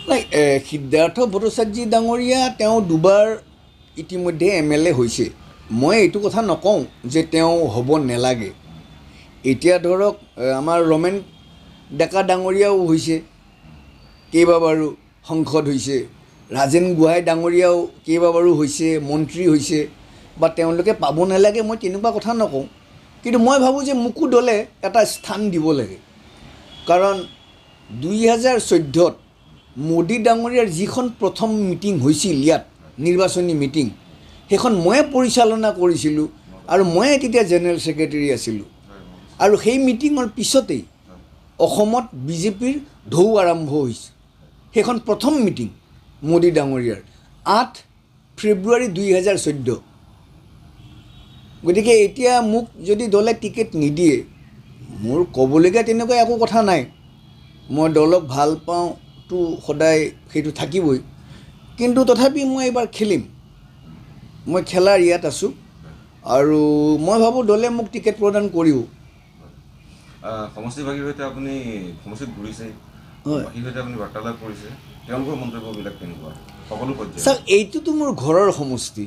নাই সিদ্ধাৰ্থ ভট্টাচাৰ্যী ডাঙৰীয়া তেওঁ দুবাৰ ইতিমধ্যে MLA হৈছে। মই এইটো কথা নকওঁ যে তেওঁ হ'ব নেলাগে। এতিয়া ধৰক আমাৰ ৰমেন ডেকা ডাঙৰীয়াও হৈছে, কেইবাবাৰো সংসদ হৈছে, ৰাজেন গোহাঁই ডাঙৰীয়াও কেইবাবাৰো হৈছে, মন্ত্ৰী হৈছে, বা তেওঁলোকে পাব নালাগে মই তেনেকুৱা কথা নকওঁ। কিন্তু মই ভাবোঁ যে মোকো দলে এটা স্থান দিব লাগে। কাৰণ 2014ত মোদী ডাঙৰীয়াৰ যিখন প্ৰথম মিটিং হৈছিল ইয়াত, নিৰ্বাচনী মিটিং, সেইখন ময়ে পৰিচালনা কৰিছিলোঁ আৰু ময়ে তেতিয়া জেনেৰেল ছেক্ৰেটেৰী আছিলোঁ। আৰু সেই মিটিঙৰ পিছতেই অসমত বিজেপিৰ ঢৌ আৰম্ভ হৈছে। সেইখন প্ৰথম মিটিং মোদী ডাঙৰীয়াৰ 8 ফেব্ৰুৱাৰী 2014। গতিকে এতিয়া মোক যদি দলে টিকেট নিদিয়ে, মোৰ ক'বলগীয়া তেনেকুৱা একো কথা নাই। মই দলক ভাল পাওঁতো সদায় সেইটো থাকিবই, কিন্তু তথাপি মই এইবাৰ খেলিম। মই খেলাৰ ইয়াত আছোঁ আৰু মই ভাবোঁ দলে মোক টিকেট প্ৰদান কৰিব। সমষ্টিবাসীৰ সৈতে আপুনি সমষ্টিত ঘূৰিছে, বাকীৰ সৈতে আপুনি বাৰ্তালাপ কৰিছে, তেওঁলোকৰ মন্তব্যবিলাক কেনেকুৱা সকলো পৰ্যায়ত? চাওক, এইটোতো মোৰ ঘৰৰ সমষ্টি।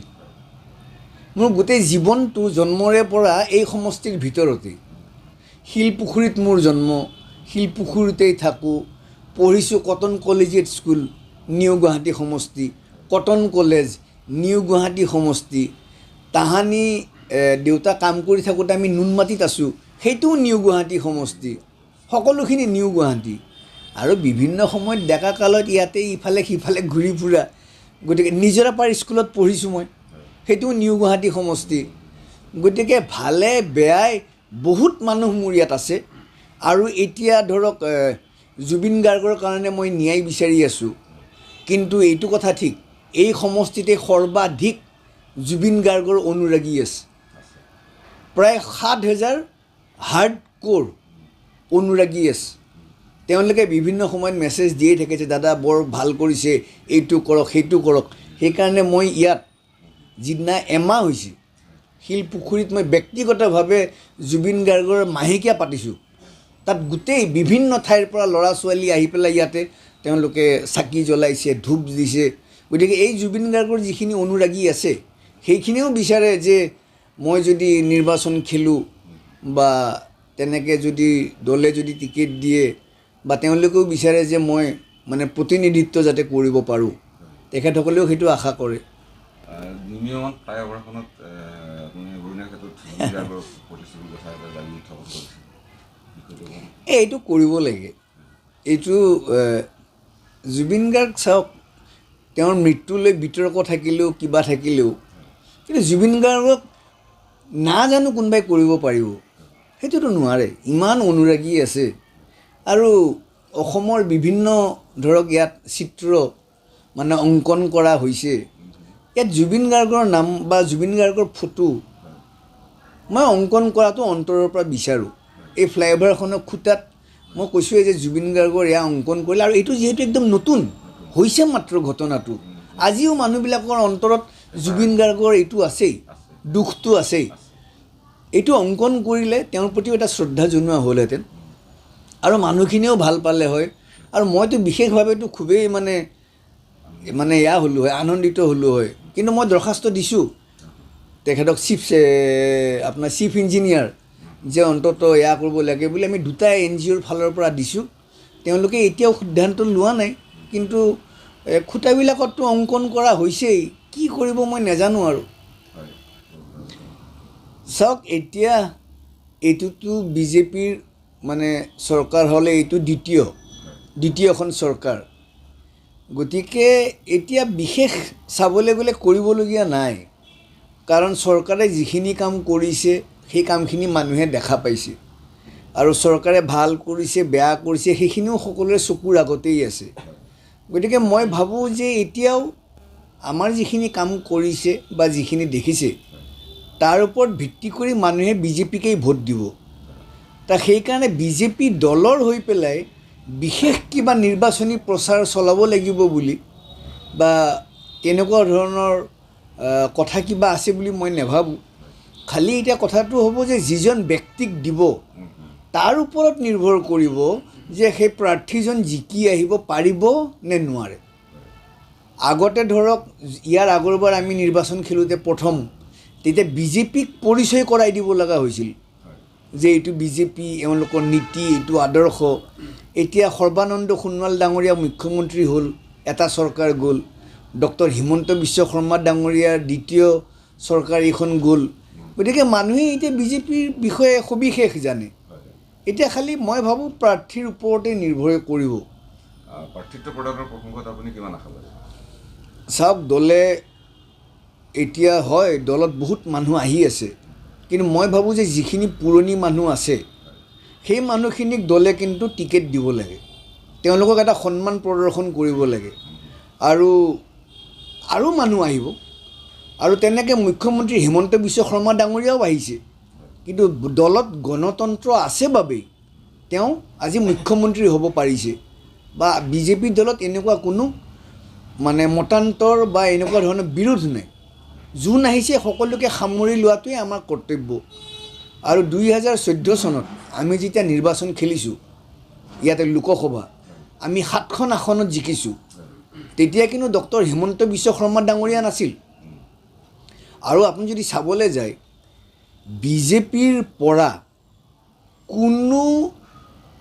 মোৰ গোটেই জীৱনটো জন্মৰে পৰা এই সমষ্টিৰ ভিতৰতেই। শিলপুখুৰীত মোৰ জন্ম, শিলপুখুৰীতেই থাকোঁ, পঢ়িছোঁ cotton collegiate school, new Guwahati সমষ্টি, কটন কলেজ, নিউ গুৱাহাটী সমষ্টি। তাহানি দেউতা কাম কৰি থাকোঁতে আমি নুনমাটিত আছোঁ, সেইটোও নিউ গুৱাহাটী সমষ্টি। সকলোখিনি নিউ গুৱাহাটী। আৰু বিভিন্ন সময়ত ডেকা কালত ইয়াতে ইফালে সিফালে ঘূৰি ফুৰা। গতিকে নিজৰাপাৰ স্কুলত পঢ়িছোঁ মই, সেইটোও নিউ গুৱাহাটী সমষ্টি। গতিকে ভালে বেয়াই বহুত মানুহ মোৰ ইয়াত আছে। আৰু এতিয়া ধৰক জুবিন গাৰ্গৰ কাৰণে মই ন্যায় বিচাৰি আছোঁ। কিন্তু এইটো কথা ঠিক, এই সমষ্টিতে সৰ্বাধিক জুবিন গাৰ্গৰ অনুৰাগী আছে। প্ৰায় 7,000 হাৰ্ড কোৰ অনুৰাগী আছে। তেওঁলোকে বিভিন্ন সময়ত মেছেজ দিয়ে থাকে যে দাদা বৰ ভাল কৰিছে, এইটো কৰক সেইটো কৰক। সেইকাৰণে মই ইয়াত যিদিনা এমাহ হৈছে, শিলপুখুৰীত মই ব্যক্তিগতভাৱে জুবিন গাৰ্গৰ মাহেকীয়া পাতিছোঁ। তাত গোটেই বিভিন্ন ঠাইৰ পৰা ল'ৰা ছোৱালী আহি পেলাই ইয়াতে তেওঁলোকে চাকি জ্বলাইছে, ধূপ দিছে। গতিকে এই জুবিন গাৰ্গৰ যিখিনি অনুৰাগী আছে, সেইখিনিও বিচাৰে যে মই যদি নিৰ্বাচন খেলোঁ বা তেনেকৈ যদি দলে যদি টিকেট দিয়ে, বা তেওঁলোকেও বিচাৰে যে মই মানে প্ৰতিনিধিত্ব যাতে কৰিব পাৰোঁ। তেখেতসকলেও সেইটো আশা কৰে। নিৰ্মীয়মান ফ্লাইঅভাৰখনত আপুনি অভিনয়ৰ ক্ষেত্ৰত জুবিন গাৰ্গৰ প্ৰতিশ্ৰুতিৰ কথা এটা দাবী উত্থাপন কৰিছে। এইটো কৰিব লাগে। এইটো জুবিন গাৰ্গ চাওক, তেওঁৰ মৃত্যুলৈ বিতৰ্ক থাকিলেও কিবা থাকিলেও, কিন্তু জুবিন গাৰ্গক নাজানো কোনোবাই কৰিব পাৰিব, সেইটোতো নোৱাৰে। ইমান অনুৰাগী আছে। আৰু অসমৰ বিভিন্ন ধৰক ইয়াত চিত্ৰ মানে অংকন কৰা হৈছে। ইয়াত জুবিন গাৰ্গৰ নাম বা জুবিন গাৰ্গৰ ফটো মই অংকন কৰাটো অন্তৰৰ পৰা বিচাৰোঁ। এই ফ্লাইঅভাৰখনৰ খুটাত মই কৈছোঁৱেই যে জুবিন গাৰ্গৰ এয়া অংকন কৰিলে। আৰু এইটো যিহেতু একদম নতুন হৈছে মাত্ৰ ঘটনাটো, আজিও মানুহবিলাকৰ অন্তৰত জুবিন গাৰ্গৰ এইটো আছেই, দুখটো আছেই। এইটো অংকন কৰিলে তেওঁৰ প্ৰতিও এটা শ্ৰদ্ধা জনোৱা হ'লহেঁতেন আৰু মানুহখিনিয়েও ভাল পালে হয়। আৰু মইতো বিশেষভাৱেতো খুবেই মানে এয়া হ'লোঁ হয়, আনন্দিত হ'লোঁ হয়। কিন্তু মই দৰখাস্ত দিছোঁ তেখেতক, আপোনাৰ চিফ ইঞ্জিনিয়াৰ, যে অন্ততঃ এয়া কৰিব লাগে বুলি আমি দুটা NGOৰ ফালৰ পৰা দিছোঁ। তেওঁলোকে এতিয়াও সিদ্ধান্ত লোৱা নাই, কিন্তু খুঁটাবিলাকততো অংকন কৰা হৈছেই। কি কৰিব মই নাজানো আৰু। চাওক, এতিয়া এইটোতো বিজেপিৰ মানে চৰকাৰ হ'লে এইটো দ্বিতীয়খন চৰকাৰ। গতিকে এতিয়া বিশেষ চাবলৈ গ'লে কৰিবলগীয়া নাই। কাৰণ চৰকাৰে যিখিনি কাম কৰিছে সেই কামখিনি মানুহে দেখা পাইছে। আৰু চৰকাৰে ভাল কৰিছে বেয়া কৰিছে সেইখিনিও সকলোৰে চকুৰ আগতেই আছে। গতিকে মই ভাবোঁ যে এতিয়াও আমাৰ যিখিনি কাম কৰিছে বা যিখিনি দেখিছে, তাৰ ওপৰত ভিত্তি কৰি মানুহে বিজেপিকেই ভোট দিব। সেইকাৰণে বিজেপি দলৰ হৈ পেলাই বিশেষ কিবা নিৰ্বাচনী প্ৰচাৰ চলাব লাগিব বুলি বা তেনেকুৱা ধৰণৰ কথা কিবা আছে বুলি মই নাভাবোঁ। খালি এতিয়া কথাটো হ'ব যে যিজন ব্যক্তিক দিব তাৰ ওপৰত নিৰ্ভৰ কৰিব যে সেই প্ৰাৰ্থীজন জিকি আহিব পাৰিব নে নোৱাৰে। আগতে ধৰক ইয়াৰ আগৰবাৰ আমি নিৰ্বাচন খেলোঁতে প্ৰথম তেতিয়া বিজেপিক পৰিচয় কৰাই দিব লগা হৈছিল যে এইটো বিজেপি, এওঁলোকৰ নীতি, এইটো আদৰ্শ। এতিয়া সৰ্বানন্দ সোণোৱাল ডাঙৰীয়া মুখ্যমন্ত্ৰী হ'ল, এটা চৰকাৰ গ'ল, ডক্টৰ হিমন্ত বিশ্ব শৰ্মা ডাঙৰীয়াৰ দ্বিতীয় চৰকাৰ এইখন গ'ল। গতিকে মানুহে এতিয়া বিজেপিৰ বিষয়ে সবিশেষ জানে। এতিয়া খালি মই ভাবোঁ প্ৰাৰ্থীৰ ওপৰতে নিৰ্ভৰ কৰিব। প্ৰাৰ্থিত্ব প্ৰদানৰ প্ৰসংগত আপুনি কিমান আশা কৰে? চাওক, দলে এতিয়া হয় দলত বহুত মানুহ আহি আছে, কিন্তু মই ভাবোঁ যে যিখিনি পুৰণি মানুহ আছে সেই মানুহখিনিক দলে কিন্তু টিকেট দিব লাগে, তেওঁলোকক এটা সন্মান প্ৰদৰ্শন কৰিব লাগে। আৰু মানুহ আহিব, আৰু তেনেকৈ মুখ্যমন্ত্ৰী হিমন্ত বিশ্ব শৰ্মা ডাঙৰীয়াও আহিছে, কিন্তু দলত গণতন্ত্ৰ আছে বাবেই তেওঁ আজি মুখ্যমন্ত্ৰী হ'ব পাৰিছে। বা বিজেপি দলত এনেকুৱা কোনো মানে মতান্তৰ বা এনেকুৱা ধৰণৰ বিৰোধ নাই। যোন আহিছে সকলোকে সামৰি লোৱাটোৱে আমাৰ কৰ্তব্য। আৰু 2014 চনত আমি যেতিয়া নিৰ্বাচন খেলিছোঁ ইয়াতে লোকসভা, আমি 7খন আসনত জিকিছোঁ। তেতিয়া কিন্তু ডক্টৰ হিমন্ত বিশ্ব শৰ্মা ডাঙৰীয়া নাছিল। আৰু আপুনি যদি চাবলৈ যায় বিজেপিৰ পৰা কোনো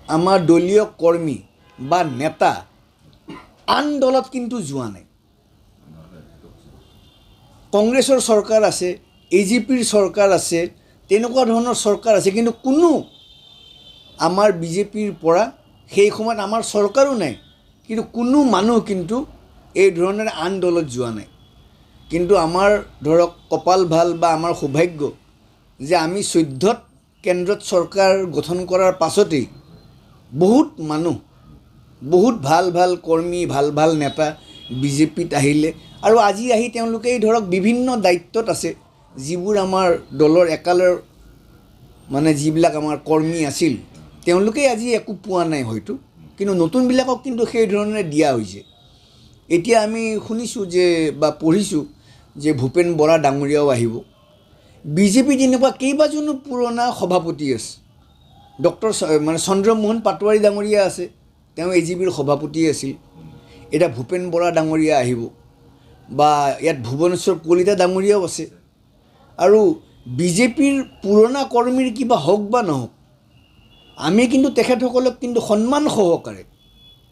আমাৰ দলীয় কৰ্মী বা নেতা আন দলত কিন্তু যোৱা নাই। কংগ্ৰেছৰ চৰকাৰ আছে, AGPৰ চৰকাৰ আছে, তেনেকুৱা ধৰণৰ চৰকাৰ আছে, কিন্তু কোনো আমাৰ বিজেপিৰ পৰা সেই সময়ত আমাৰ চৰকাৰো নাই, কিন্তু কোনো মানুহ কিন্তু এই ধৰণেৰে আন দলত যোৱা নাই। কিন্তু আমাৰ ধৰক কপাল ভাল বা আমাৰ সৌভাগ্য যে আমি 14ত কেন্দ্ৰত চৰকাৰ গঠন কৰাৰ পাছতেই বহুত মানুহ, বহুত ভাল ভাল কৰ্মী, ভাল ভাল নেতা বিজেপিত আহিলে। আৰু আজি আহি তেওঁলোকেই ধৰক বিভিন্ন দায়িত্বত আছে, যিবোৰ আমাৰ দলৰ একালৰ মানে যিবিলাক আমাৰ কৰ্মী আছিল তেওঁলোকেই আজি একো পোৱা নাই হয়তো, কিন্তু নতুনবিলাকক কিন্তু সেই ধৰণে দিয়া হৈছে। এতিয়া আমি শুনিছোঁ যে বা পঢ়িছোঁ যে ভূপেন বৰা ডাঙৰীয়াও আহিব। বিজেপিত এনেকুৱা কেইবাজনো পুৰণা সভাপতি আছে। ডক্টৰ চন্দ্ৰমোহন পাটোৱাৰী ডাঙৰীয়া আছে, তেওঁ AGPৰ সভাপতি আছিল। এতিয়া ভূপেন বৰা ডাঙৰীয়া আহিব, বা ইয়াত ভুৱনেশ্বৰ কলিতা ডাঙৰীয়াও আছে। আৰু বিজেপিৰ পুৰণা কৰ্মীৰ কিবা হওক বা নহওক, আমি কিন্তু তেখেতসকলক কিন্তু সন্মান সহকাৰে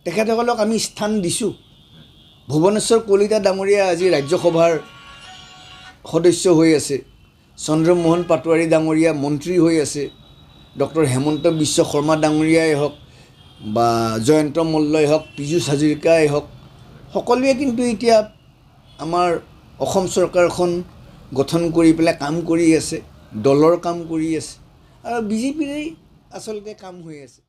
তেখেতসকলক আমি স্থান দিছোঁ। ভুৱনেশ্বৰ কলিতা ডাঙৰীয়া আজি ৰাজ্যসভাৰ সদস্য হৈ আছে, চন্দ্ৰমোহন পাটোৱাৰী ডাঙৰীয়া মন্ত্ৰী হৈ আছে, ডক্টৰ হিমন্ত বিশ্ব শৰ্মা ডাঙৰীয়াই হওক বা জয়ন্ত মল্লই হওক, পীযুষ হাজৰিকাই হওক, সকলোৱে কিন্তু এতিয়া আমাৰ অসম চৰকাৰখন গঠন কৰি পেলাই কাম কৰি আছে, দলৰ কাম কৰি আছে, আৰু বিজেপিৰেই আচলতে কাম হৈ আছে।